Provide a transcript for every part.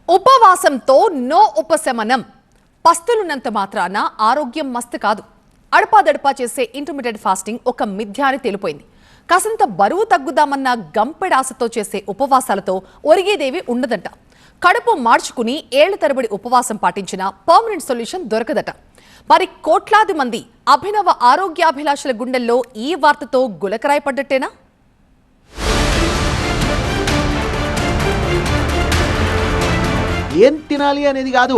ఉపవాసంతో నో ఉపశమనం. పస్తులున్నంత మాత్రాన ఆరోగ్యం మస్తు కాదు. అడపాదడపా చేసే ఇంటర్మీడియట్ ఫాస్టింగ్ ఒక మిథ్య అని తెలిపోయింది. కాసంత బరువు తగ్గుదామన్న గంపెడాసతో చేసే ఉపవాసాలతో ఒరిగేదేవి ఉండదంట. కడుపు మార్చుకుని ఏళ్ల తరబడి ఉపవాసం పాటించిన పర్మనెంట్ సొల్యూషన్ దొరకదట. మరి కోట్లాది మంది అభినవ ఆరోగ్యాభిలాషుల గుండెల్లో ఈ వార్తతో గులకరాయి పడ్డట్టేనా? ఏం తినాలి అనేది కాదు,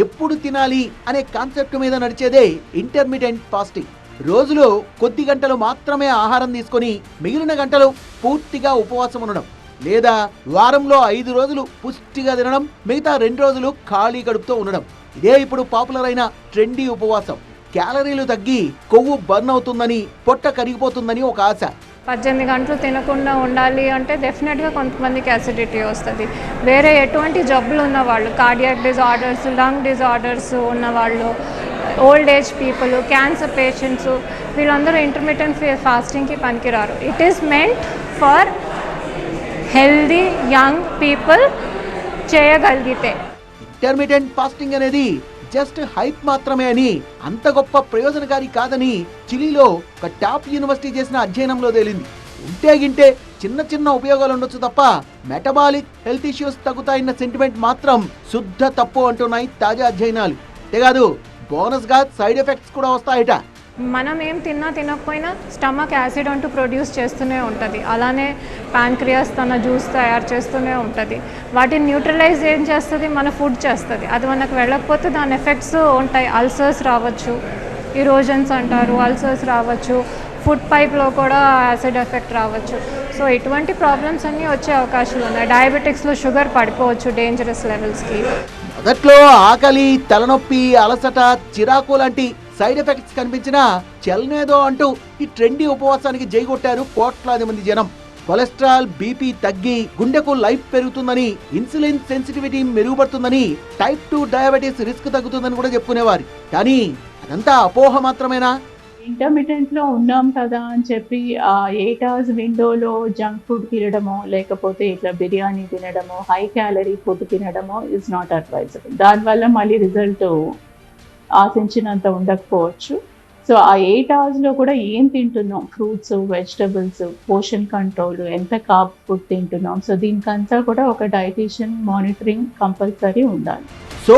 ఎప్పుడు తినాలి అనే కాన్సెప్ట్ మీద నడిచేదే ఇంటర్మీడియట్ ఫాస్టింగ్. రోజులో కొద్ది గంటలు మాత్రమే ఆహారం తీసుకొని మిగిలిన గంటలు పూర్తిగా ఉపవాసం ఉండడం, లేదా వారంలో 5 రోజులు పుష్టిగా తినడం, మిగతా 2 రోజులు ఖాళీ కడుపుతో ఉండడం. ఇదే ఇప్పుడు పాపులర్ అయిన ట్రెండీ ఉపవాసం. క్యాలరీలు తగ్గి కొవ్వు బర్న్ అవుతుందని, పొట్ట కరిగిపోతుందని ఒక ఆశ. 18 గంటలు తినకుండా ఉండాలి అంటే డెఫినెట్గా కొంతమందికి అసిడిటీ వస్తుంది. వేరే ఎటువంటి జబ్బులు ఉన్నవాళ్ళు, కార్డియాక్ డిజార్డర్స్, లంగ్ డిజార్డర్స్ ఉన్నవాళ్ళు, old age people, cancer patients, వీళ్ళందరూ ఇంటర్మీడియట్ ఫాస్టింగ్కి పనికిరారు. It is meant for healthy young people చేయగలిగితే. ఇంటర్మీడియట్ ఫాస్టింగ్ అనేది జస్ట్ హైప్ మాత్రమే అని, అంత గొప్ప ప్రయోజనకారి కాదని చిలీలో ఒక టాప్ యూనివర్సిటీ చేసిన అధ్యయనంలో తేలింది. ఉంటే గింటే చిన్న చిన్న ఉపయోగాలు ఉండొచ్చు తప్ప మెటబాలిక్ హెల్త్ ఇష్యూస్ తగ్గుతాయన్న సెంటిమెంట్ మాత్రం శుద్ధ తప్పు అంటున్నాయి తాజా అధ్యయనాలు. అంతేకాదు బోనస్ గా సైడ్ ఎఫెక్ట్స్ కూడా వస్తాయట. మనం ఏం తినకపోయినా స్టమక్ యాసిడ్ అంటూ ప్రొడ్యూస్ చేస్తూనే ఉంటుంది. అలానే ప్యాంక్రియాస్ తన జ్యూస్ తయారు చేస్తూనే ఉంటుంది. వాటిని న్యూట్రలైజ్ ఏం చేస్తుంది? మన ఫుడ్ చేస్తుంది. అది మనకు వెళ్ళకపోతే దాని ఎఫెక్ట్స్ ఉంటాయి. అల్సర్స్ రావచ్చు, ఇరోజన్స్ అంటారు, అల్సర్స్ రావచ్చు, ఫుడ్ పైప్లో కూడా యాసిడ్ ఎఫెక్ట్ రావచ్చు. సో ఇటువంటి ప్రాబ్లమ్స్ అన్నీ వచ్చే అవకాశాలు ఉన్నాయి. డయాబెటిక్స్లో షుగర్ పడిపోవచ్చు డేంజరస్ లెవెల్స్కి. మొదట్లో ఆకలి, తలనొప్పి, అలసట, చిరాకు లాంటి సైడ్ ఎఫెక్ట్స్ కనిపించినా చల్నేదో అంటూ ఈ ట్రెండీ ఉపవాసానికి జైగొట్టారు కోట్లాది మంది జనం. కొలెస్ట్రాల్, బీపీ తగ్గి గుండెకు లైఫ్ పెరుగుతుందని, ఇన్సులిన్ సెన్సిటివిటీ మెరుగుపడుతుందని, టైప్ 2 డయాబెటీస్ రిస్క్ తగ్గుతుందని కూడా చెప్పుకునేవారు. కానీ అదంతా అపోహ మాత్రమేనా? ఇంటర్మీడియట్ లో ఉన్నాం కదా అని చెప్పి ఆ 8 hours విండోలో జంక్ ఫుడ్ తినడమో, లేకపోతే ఇట్లా బిర్యానీ తినడమో, హై క్యాలరీ ఫుడ్ తినడమో ఇస్ నాట్ అడ్వైజబుల్. దానివల్ల మళ్ళీ రిజల్ట్ ఆశించినంత ఉండకపోవచ్చు. సో ఆ 8 hours లో కూడా ఏం తింటున్నాం, ఫ్రూట్స్, వెజిటబుల్స్, పోషన్ కంట్రోల్, ఎంత కార్బ్ ఫుడ్ తింటున్నాం, సో దీనికంతా కూడా ఒక డైటీషియన్ మానిటరింగ్ కంపల్సరీ ఉండాలి. సో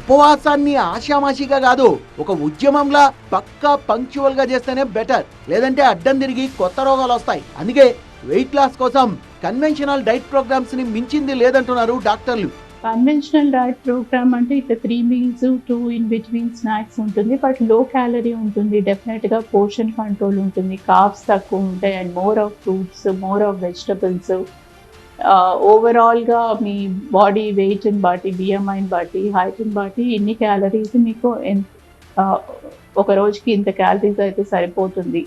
ఉపవాసాన్ని ఆషామాషిగా కాదు, ఒక ఉద్యమంలా పక్కా పంక్చువల్ గా చేస్తేనే బెటర్. లేదంటే అడ్డం తిరిగి కొత్త రోగాలు వస్తాయి. అందుకే వెయిట్ లాస్ కోసం కన్వెన్షనల్ డైట్ ప్రోగ్రామ్స్ ని మించింది లేదంటున్నారు డాక్టర్లు. కన్వెన్షనల్ డైట్ ప్రోగ్రామ్ అంటే ఇట్లా 3 meals, 2 in between స్నాక్స్ ఉంటుంది, బట్ లో క్యాలరీ ఉంటుంది. డెఫినెట్గా పోర్షన్ కంట్రోల్ ఉంటుంది, కార్బ్స్ తక్కువ ఉంటాయి, and more of fruits, more of vegetables. ఓవరాల్గా మీ బాడీ వెయిట్ని బట్టి, బిఎంఐని బట్టి, హైట్ని బట్టి ఇన్ని క్యాలరీస్ మీకు ఒక రోజుకి ఇంత క్యాలరీస్ అయితే సరిపోతుంది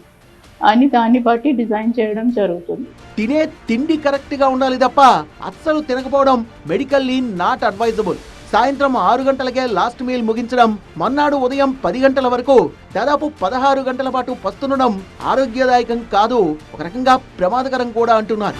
అని దాన్ని బట్టి డిజైన్ చేయడం జరుగుతుంది. తినే తిండి కరెక్ట్ గా ఉండాలి తప్ప అస్సలు తినకపోవడం మెడికల్లీ నాట్ అడ్వైజబుల్. సాయంత్రం 6 గంటలకే లాస్ట్ మీల్ ముగించడం, మర్నాడు ఉదయం 10 గంటల వరకు దాదాపు 16 గంటల పాటు పస్తుండడం ఆరోగ్యదాయకం కాదు, ఒక రకంగా ప్రమాదకరం కూడా అంటున్నారు.